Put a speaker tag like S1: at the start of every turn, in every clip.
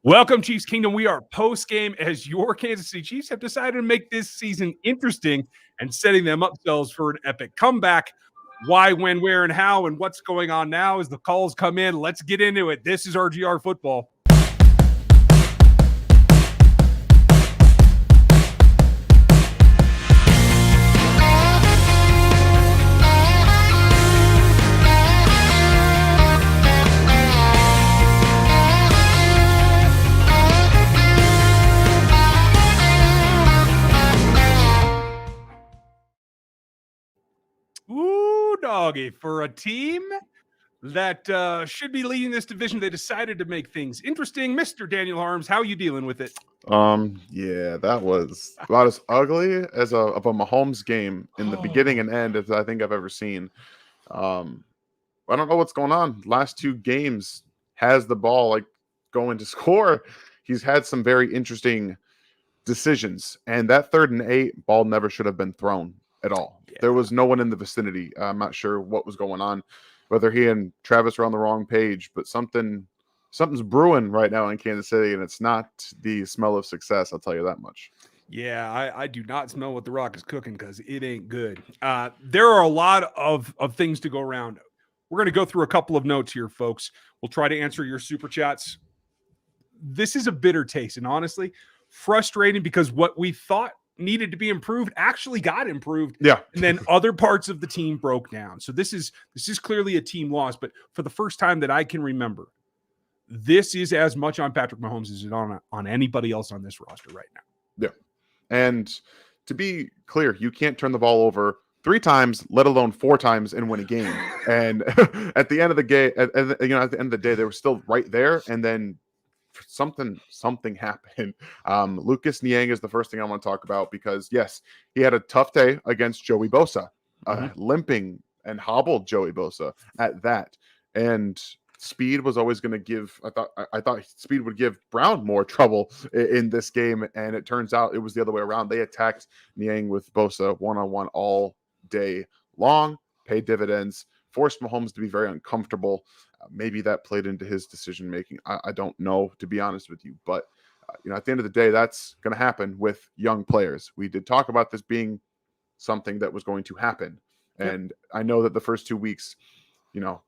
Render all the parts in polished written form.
S1: Welcome, Chiefs Kingdom. We are post-game as your Kansas City Chiefs have decided to make this season interesting and setting them up themselves for an epic comeback. Why, when, where, and how, and what's going on now as the calls come in. Let's get into it. This is RGR Football. Ooh, doggy. For a team that should be leading this division, they decided to make things interesting. Mr. Daniel Harms, how are you dealing with it?
S2: Yeah, that was about as ugly as a Mahomes game in the beginning and end as I think I've ever seen. I don't know what's going on. Last two games has the ball like going to score. He's had some very interesting decisions, and that 3rd and 8 ball never should have been thrown at all.
S1: Yeah.
S2: There was no one in the vicinity. I'm not sure what was going on, whether he and Travis were on the wrong page, but something's brewing right now in Kansas City, and it's not the smell of success. I'll tell you that much.
S1: Yeah, I do not smell what the Rock is cooking because it ain't good. There are a lot of things to go around. We're going to go through a couple of notes here, folks. We'll try to answer your super chats. This is a bitter taste, and honestly, frustrating because what we thought needed to be improved actually got improved.
S2: Yeah.
S1: And then other parts of the team broke down. So this is clearly a team loss, but for the first time that I can remember, this is as much on Patrick Mahomes as it on anybody else on this roster right now.
S2: Yeah. And to be clear, you can't turn the ball over 3 times, let alone 4 times, and win a game. And at the end of the game, at the end of the day, they were still right there. And then something happened. Lucas Niang is the first thing I want to talk about because yes, he had a tough day against Joey Bosa, limping and hobbled Joey Bosa at that. And speed was always going to give. I thought speed would give Brown more trouble in this game, and it turns out it was the other way around. They attacked Niang with Bosa one-on-one all day long, paid dividends, forced Mahomes to be very uncomfortable. Maybe that played into his decision making. I don't know, to be honest with you, but at the end of the day, that's going to happen with young players. We did talk about this being something that was going to happen, and I know that the first 2 weeks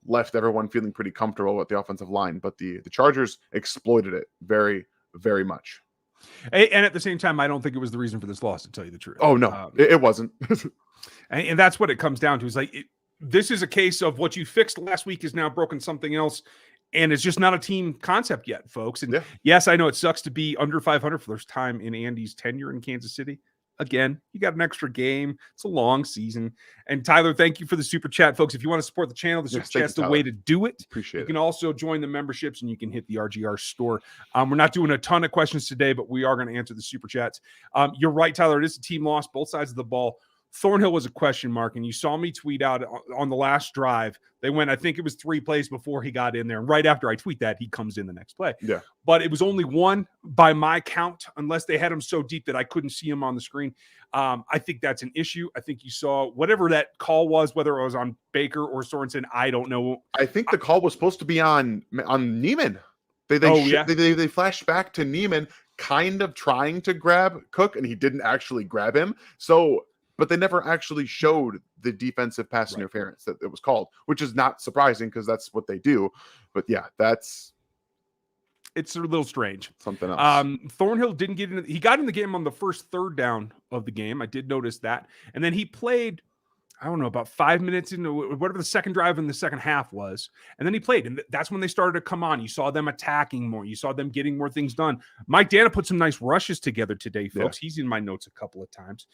S2: left everyone feeling pretty comfortable with the offensive line, but the Chargers exploited it very, very much.
S1: And at the same time, I don't think it was the reason for this loss, to tell you the truth.
S2: Oh, no, it wasn't.
S1: and that's what it comes down to. Is like, this is a case of what you fixed last week is now broken something else, and it's just not a team concept yet, folks. And yes, I know it sucks to be under 500 for the first time in Andy's tenure in Kansas City. Again, you got an extra game. It's a long season. And Tyler, thank you for the super chat, folks. If you want to support the channel, the super chat's the way to do it.
S2: Appreciate it.
S1: You can also join the memberships and you can hit the RGR store. We're not doing a ton of questions today, but we are going to answer the super chats. You're right, Tyler. It is a team loss, both sides of the ball. Thornhill was a question mark, and you saw me tweet out on the last drive. They went, I think it was 3 plays before he got in there. And right after I tweet that, he comes in the next play.
S2: Yeah.
S1: But it was only one by my count, unless they had him so deep that I couldn't see him on the screen. I think that's an issue. I think you saw whatever that call was, whether it was on Baker or Sorensen, I don't know.
S2: I think the call was supposed to be on Neiman. They flashed back to Neiman kind of trying to grab Cook, and he didn't actually grab him. But they never actually showed the defensive pass interference that it was called, which is not surprising because that's what they do. But yeah,
S1: it's a little strange.
S2: Something else.
S1: Thornhill didn't get in. He got in the game on the first 3rd down of the game. I did notice that. And then he played, I don't know, about 5 minutes into whatever the second drive in the second half was. And then he played. And that's when they started to come on. You saw them attacking more. You saw them getting more things done. Mike Dana put some nice rushes together today, folks. Yeah. He's in my notes a couple of times.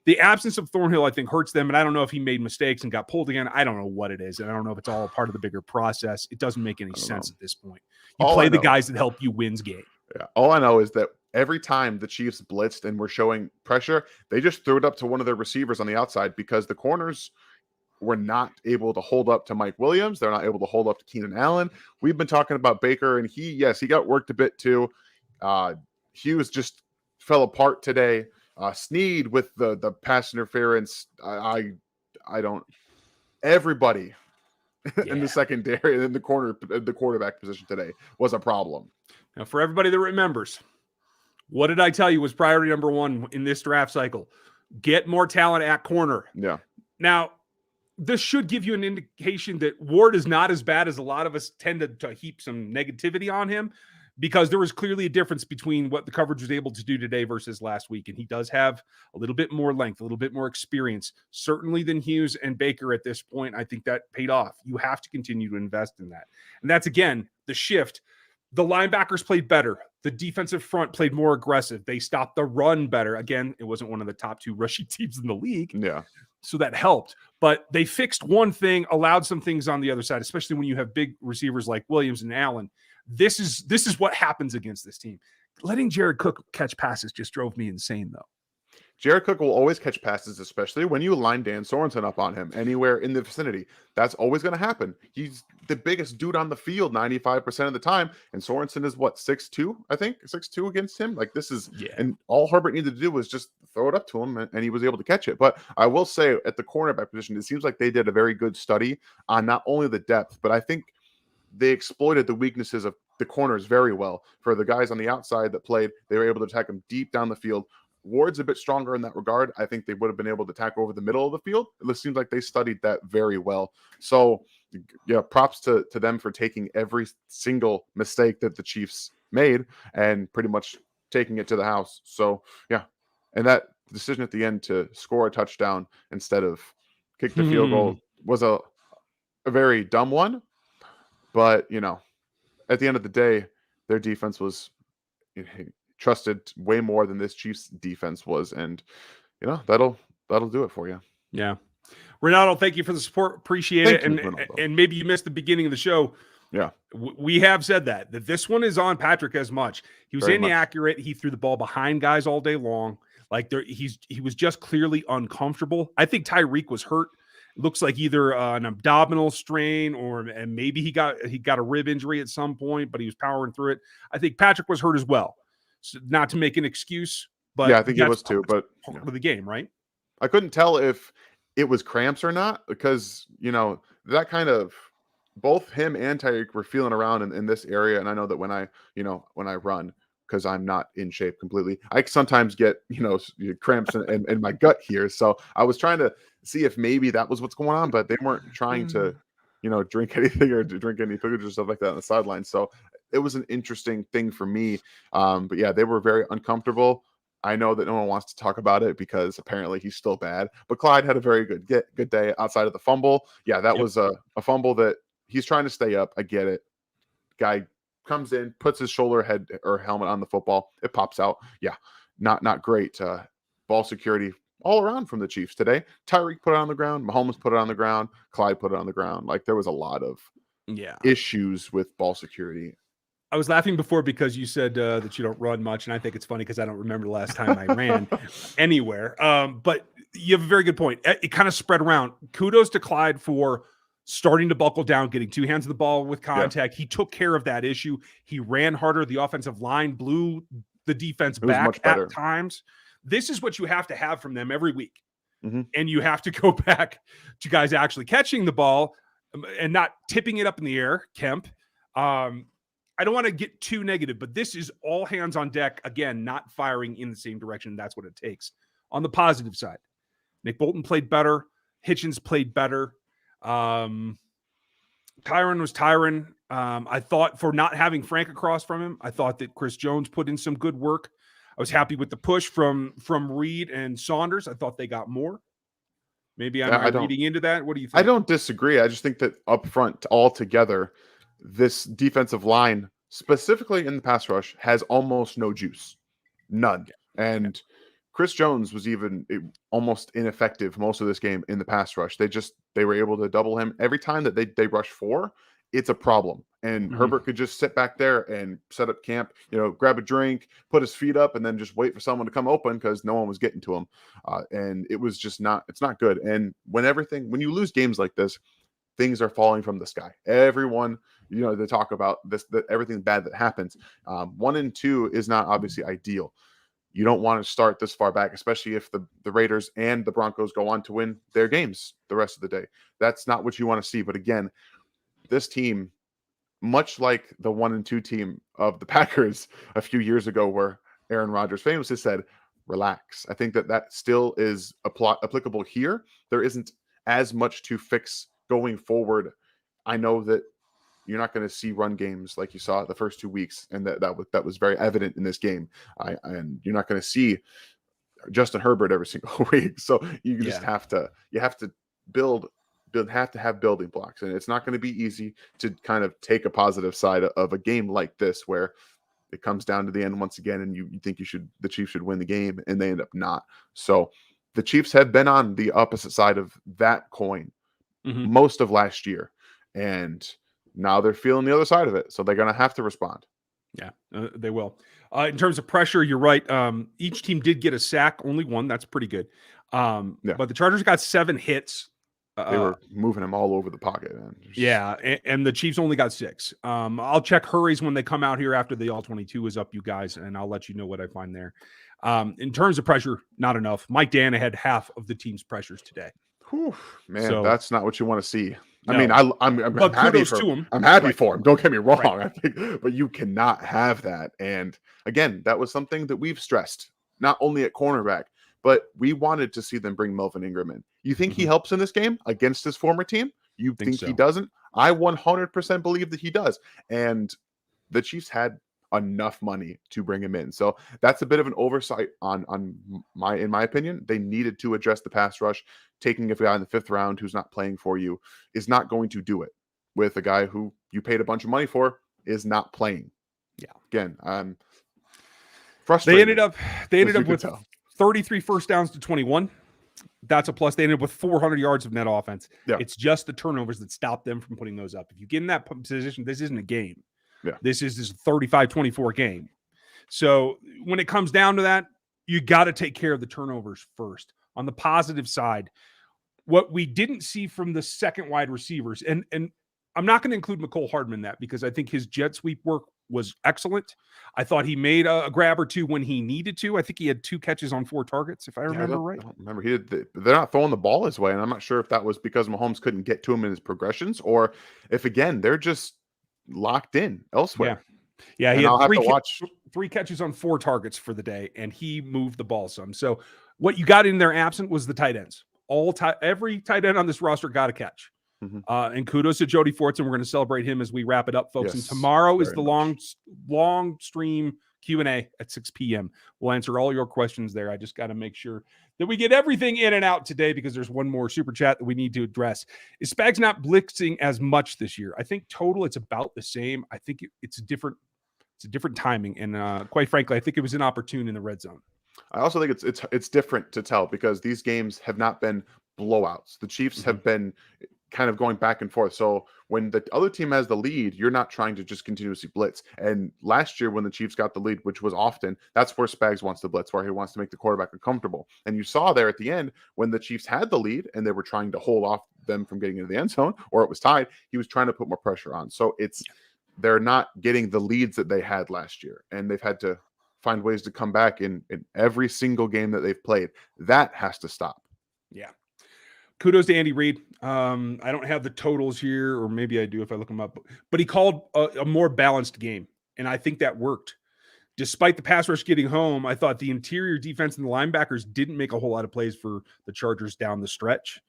S1: The absence of Thornhill, I think, hurts them. And I don't know if he made mistakes and got pulled again. I don't know what it is. And I don't know if it's all part of the bigger process. It doesn't make any sense at this point. You play the guys that help you win game.
S2: Yeah. All I know is that every time the Chiefs blitzed and were showing pressure, they just threw it up to one of their receivers on the outside because the corners were not able to hold up to Mike Williams. They're not able to hold up to Keenan Allen. We've been talking about Baker, and he got worked a bit too. Hughes just fell apart today. Sneed with the pass interference. I don't. Everybody in the secondary and in the quarterback position today was a problem.
S1: Now, for everybody that remembers, what did I tell you was priority number one in this draft cycle? Get more talent at corner.
S2: Yeah.
S1: Now, this should give you an indication that Ward is not as bad as a lot of us tend to heap some negativity on him, because there was clearly a difference between what the coverage was able to do today versus last week. And he does have a little bit more length, a little bit more experience, certainly than Hughes and Baker at this point. I think that paid off. You have to continue to invest in that. And that's, again, the shift. The linebackers played better. The defensive front played more aggressive. They stopped the run better. Again, it wasn't one of the top 2 rushing teams in the league.
S2: Yeah.
S1: So that helped. But they fixed one thing, allowed some things on the other side, especially when you have big receivers like Williams and Allen. This is what happens against this team. Letting Jared Cook catch passes just drove me insane, though.
S2: Jared Cook will always catch passes, especially when you line Dan Sorensen up on him anywhere in the vicinity. That's always going to happen. He's the biggest dude on the field 95% of the time. And Sorensen is what, 6'2", I think? 6'2" against him? Like, this is,
S1: Yeah.
S2: And all Herbert needed to do was just throw it up to him, and he was able to catch it. But I will say, at the cornerback position, it seems like they did a very good study on not only the depth, but I think they exploited the weaknesses of the corners very well. For the guys on the outside that played, they were able to attack them deep down the field. Ward's a bit stronger in that regard. I think they would have been able to attack over the middle of the field. It seems like they studied that very well. So, yeah, props to them for taking every single mistake that the Chiefs made and pretty much taking it to the house. So, yeah. And that decision at the end to score a touchdown instead of kick the field goal was a very dumb one. But, at the end of the day, their defense was trusted way more than this Chiefs defense was. And, that'll do it for you.
S1: Yeah. Ronaldo, thank you for the support. Appreciate it. And maybe you missed the beginning of the show.
S2: Yeah.
S1: We have said that this one is on Patrick as much. He was inaccurate. He threw the ball behind guys all day long. Like he was just clearly uncomfortable. I think Tyreek was hurt. Looks like either an abdominal strain and maybe he got a rib injury at some point, but he was powering through it. I think Patrick was hurt as well. So not to make an excuse, but
S2: yeah, I think he was too. But
S1: part of the game, right?
S2: I couldn't tell if it was cramps or not, because that kind of, both him and Tyreek were feeling around in this area. And I know that when I run, because I'm not in shape completely, I sometimes get cramps in my gut here. So I was trying to see if maybe that was what's going on, but they weren't trying to drink anything or drink any foods or stuff like that on the sideline. So it was an interesting thing for me. But yeah, they were very uncomfortable. I know that no one wants to talk about it because apparently he's still bad, but Clyde had a very good day outside of the fumble. Yeah, that was a fumble that he's trying to stay up. I get it. Guy comes in, puts his shoulder, head, or helmet on the football. It pops out. Yeah, not great. Ball security all around from the Chiefs today. Tyreek put it on the ground. Mahomes put it on the ground. Clyde put it on the ground. Like, there was a lot of issues with ball security.
S1: I was laughing before because you said that you don't run much, and I think it's funny because I don't remember the last time I ran anywhere. But you have a very good point. It kind of spread around. Kudos to Clyde for starting to buckle down, getting 2 hands of the ball with contact. He took care of that issue. He ran harder. The offensive line blew the defense back at times. This is what you have to have from them every week.
S2: Mm-hmm.
S1: And you have to go back to guys actually catching the ball and not tipping it up in the air, Kemp. I don't want to get too negative, but this is all hands on deck. Again, not firing in the same direction. That's what it takes. On the positive side, Nick Bolton played better. Hitchens played better. Tyron was Tyron. I thought, for not having Frank across from him, I thought that Chris Jones put in some good work. I was happy with the push from Reed and Saunders. I thought they got more. Maybe I'm reading into that. What do you think?
S2: I don't disagree. I just think that up front altogether, this defensive line, specifically in the pass rush, has almost no juice. None. And Chris Jones was even almost ineffective most of this game in the pass rush. They were able to double him. Every time that they rush 4, it's a problem. And Herbert could just sit back there and set up camp, grab a drink, put his feet up, and then just wait for someone to come open because no one was getting to him. And it was just it's not good. And when you lose games like this, things are falling from the sky. Everyone, they talk about this, that everything bad that happens. 1 and 2 is not obviously ideal. You don't want to start this far back, especially if the Raiders and the Broncos go on to win their games the rest of the day. That's not what you want to see. But again, this team much like the 1-2 team of the Packers a few years ago, where Aaron Rodgers famously said, relax. I think that still is applicable here. There isn't as much to fix going forward. I know that you're not going to see run games like you saw the first 2 weeks, and that was very evident in this game. And you're not going to see Justin Herbert every single week. So you just have to build have to have building blocks, and it's not going to be easy to kind of take a positive side of a game like this where it comes down to the end once again, and you think the Chiefs should win the game, and they end up not. So the Chiefs have been on the opposite side of that coin most of last year, and now they're feeling the other side of it. So they're going to have to respond.
S1: Yeah, they will. In terms of pressure, you're right. Each team did get a sack, only one. That's pretty good. But the Chargers got 7 hits.
S2: They were moving him all over the pocket. Man.
S1: Yeah, and the Chiefs only got 6. I'll check hurries when they come out here after the All-22 is up, you guys, and I'll let you know what I find there. In terms of pressure, not enough. Mike Dana had half of the team's pressures today.
S2: Whew, man, so, that's not what you want to see.
S1: No.
S2: I mean, I'm happy for him. I'm happy for him. Don't get me wrong. I think, but you cannot have that. And again, that was something that we've stressed, not only at cornerback, but we wanted to see them bring Melvin Ingram in. You think he helps in this game against his former team? You think so. He doesn't? I 100% believe that he does. And the Chiefs had enough money to bring him in. So that's a bit of an oversight in my opinion. They needed to address the pass rush. Taking a guy in the 5th round who's not playing for you is not going to do it with a guy who you paid a bunch of money for is not playing. Yeah. Again, I'm frustrated.
S1: They ended up with 33 first downs to 21. That's a plus. They ended up with 400 yards of net offense. Yeah. It's just the turnovers that stop them from putting those up. If you get in that position, this isn't a game.
S2: Yeah.
S1: This is a 35-24 game. So when it comes down to that, you got to take care of the turnovers first. On the positive side, what we didn't see from the second wide receivers, and I'm not going to include Mecole Hardman in that because I think his jet sweep work was excellent. I thought he made a grab or two when he needed to. I think he had 2 catches on 4 targets, if I remember right.
S2: I don't remember. They're not throwing the ball his way, and I'm not sure if that was because Mahomes couldn't get to him in his progressions or if, again, they're just locked in elsewhere.
S1: Yeah, he had 3 catches on 4 targets for the day, and he moved the ball some. So what you got in there absent was the tight ends. Every tight end on this roster got a catch. And kudos to Jody Fortson. We're going to celebrate him as we wrap it up, folks. Yes, and tomorrow is the long stream Q&A at 6 p.m. We'll answer all your questions there. I just got to make sure that we get everything in and out today because there's one more super chat that we need to address. Is Spags not blitzing as much this year? I think total it's about the same. I think it's a different timing, and quite frankly, I think it was inopportune in the red zone.
S2: I also think it's different to tell because these games have not been blowouts. The Chiefs have been kind of going back and forth. So when the other team has the lead, you're not trying to just continuously blitz. And last year when the Chiefs got the lead, which was often, that's where Spags wants to blitz, where he wants to make the quarterback uncomfortable. And you saw there at the end when the Chiefs had the lead and they were trying to hold off them from getting into the end zone or it was tied, he was trying to put more pressure on. So they're not getting the leads that they had last year. And they've had to find ways to come back in every single game that they've played. That has to stop.
S1: Yeah. Kudos to Andy Reid. I don't have the totals here, or maybe I do if I look them up. But he called a more balanced game, and I think that worked. Despite the pass rush getting home, I thought the interior defense and the linebackers didn't make a whole lot of plays for the Chargers down the stretch.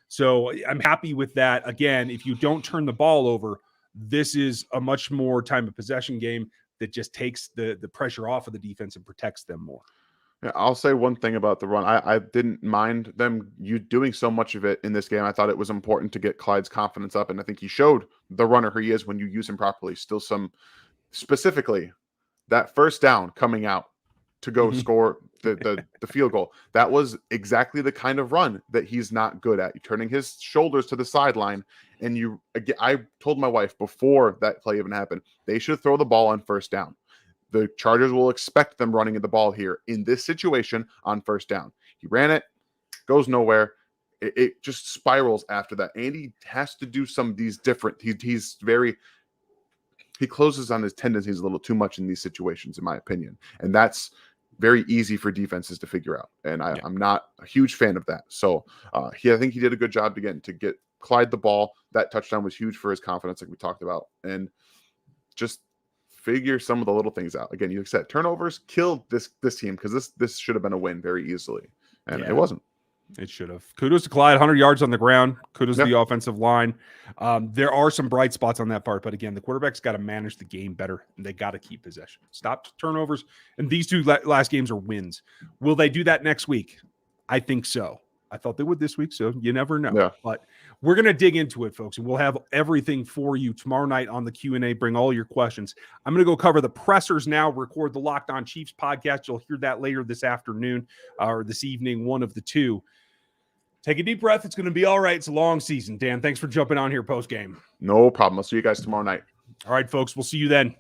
S1: So I'm happy with that. Again, if you don't turn the ball over, this is a much more time of possession game that just takes the pressure off of the defense and protects them more.
S2: Yeah, I'll say one thing about the run. I didn't mind them doing so much of it in this game. I thought it was important to get Clyde's confidence up, and I think he showed the runner he is when you use him properly. Still specifically, that first down coming out to go score the field goal. That was exactly the kind of run that he's not good at. You're turning his shoulders to the sideline, and I told my wife before that play even happened, they should throw the ball on first down. The Chargers will expect them running at the ball here in this situation on first down. He ran it, goes nowhere. It just spirals after that. Andy has to do some of these different. He closes on his tendencies a little too much in these situations, in my opinion, and that's very easy for defenses to figure out. And I'm not a huge fan of that. So I think he did a good job to get Clyde the ball. That touchdown was huge for his confidence, like we talked about, and just figure some of the little things out. Again, you said turnovers killed this team because this should have been a win very easily, and it wasn't.
S1: It should have. Kudos to Clyde, 100 yards on the ground. Kudos to the offensive line. There are some bright spots on that part, but again, the quarterback's got to manage the game better, and they got to keep possession. Stop turnovers, and these two last games are wins. Will they do that next week? I think so. I thought they would this week, so you never know.
S2: Yeah.
S1: But we're going to dig into it, folks, and we'll have everything for you tomorrow night on the Q&A. Bring all your questions. I'm going to go cover the pressers now, record the Locked On Chiefs podcast. You'll hear that later this afternoon or this evening, one of the two. Take a deep breath. It's going to be all right. It's a long season. Dan, thanks for jumping on here post-game.
S2: No problem. I'll see you guys tomorrow night.
S1: All right, folks. We'll see you then.